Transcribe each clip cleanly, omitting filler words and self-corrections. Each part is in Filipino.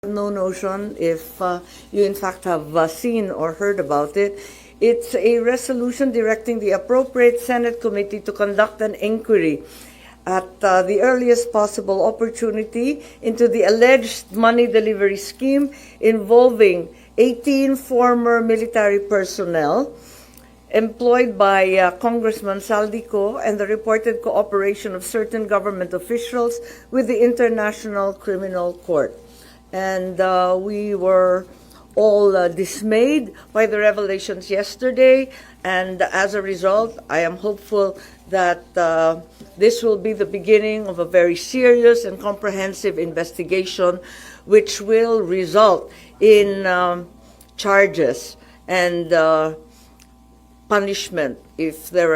No notion if you in fact have seen or heard about it. It's a resolution directing the appropriate Senate committee to conduct an inquiry at the earliest possible opportunity into the alleged money delivery scheme involving 18 former military personnel employed by Congressman Saldico and the reported cooperation of certain government officials with the International Criminal Court. And we were all dismayed by the revelations yesterday, and as a result, I am hopeful that this will be the beginning of a very serious and comprehensive investigation which will result in charges and punishment if there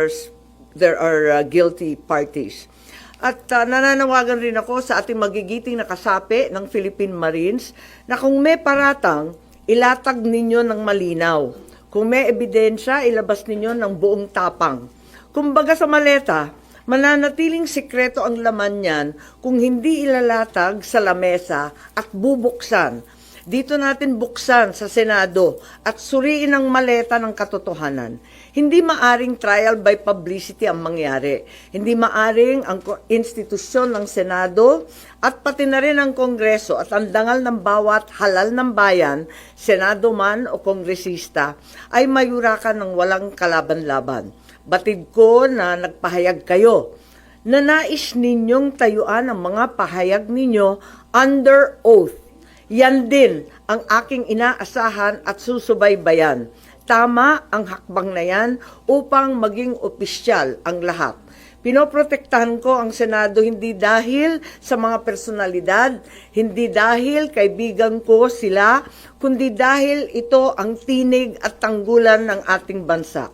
are guilty parties. At nananawagan rin ako sa ating magigiting na kasapi ng Philippine Marines na kung may paratang, ilatag ninyo ng malinaw. Kung may ebidensya, ilabas ninyo ng buong tapang. Kumbaga sa maleta, mananatiling sikreto ang laman niyan kung hindi ilalatag sa lamesa at bubuksan. Dito natin buksan sa Senado at suriin ang maleta ng katotohanan. Hindi maaring trial by publicity ang mangyari. Hindi maaring ang institusyon ng Senado at pati na rin ang Kongreso at ang dangal ng bawat halal ng bayan, Senado man o Kongresista, ay mayurakan ng walang kalaban-laban. Batid ko na nagpahayag kayo na nais ninyong tayuan ang mga pahayag ninyo under oath. Yan din ang aking inaasahan at susubaybayan. Tama ang hakbang na yan upang maging opisyal ang lahat. Pinoprotektahan ko ang Senado hindi dahil sa mga personalidad, hindi dahil kaibigan ko sila, kundi dahil ito ang tinig at tanggulan ng ating bansa.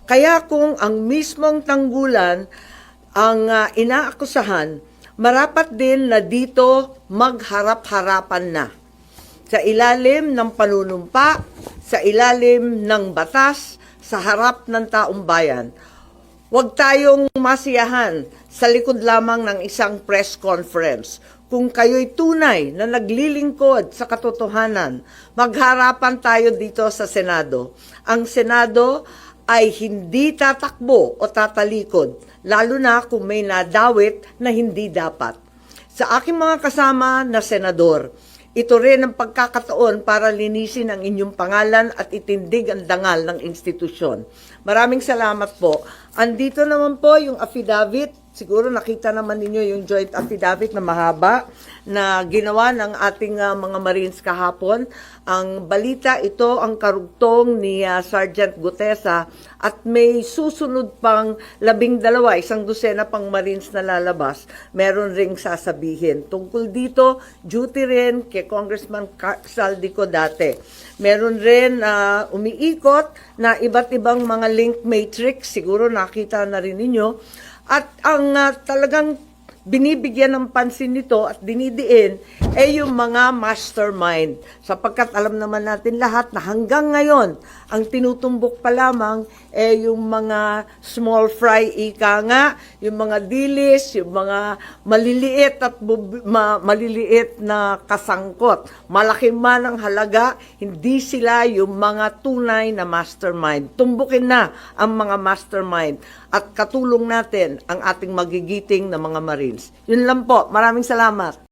Kaya kung ang mismong tanggulan ang inaakusahan, marapat din na dito magharap-harapan na. Sa ilalim ng panunumpa, sa ilalim ng batas, sa harap ng taong bayan. Huwag tayong masiyahan sa likod lamang ng isang press conference. Kung kayo'y tunay na naglilingkod sa katotohanan, magharapan tayo dito sa Senado. Ang Senado ay hindi tatakbo o tatalikod, lalo na kung may nadawit na hindi dapat. Sa aking mga kasama na senador, ito rin ang pagkakataon para linisin ang inyong pangalan at itindig ang dangal ng institusyon. Maraming salamat po. Andito naman po yung affidavit. Siguro nakita naman ninyo yung joint affidavit na mahaba na ginawa ng ating mga Marines kahapon. Ang balita ito ang karugtong ni Sergeant Gutesa at may susunod pang 12, isang dosena pang Marines na lalabas. Meron ring sasabihin. Tungkol dito, duty rin kay Congressman Saldico dati. Meron rin umiikot na iba't ibang mga link matrix. Siguro nakita na rin ninyo. At ang talagang binibigyan ng pansin nito at dinidiin ay yung mga mastermind. Sapagkat alam naman natin lahat na hanggang ngayon, ang tinutumbok pa lamang ay yung mga small fry ika nga, yung mga dilis, yung mga maliliit at maliliit na kasangkot. Malaki man ang halaga, hindi sila yung mga tunay na mastermind. Tumbukin na ang mga mastermind at katulong natin ang ating magigiting na mga Marines. Yun lang po. Maraming salamat.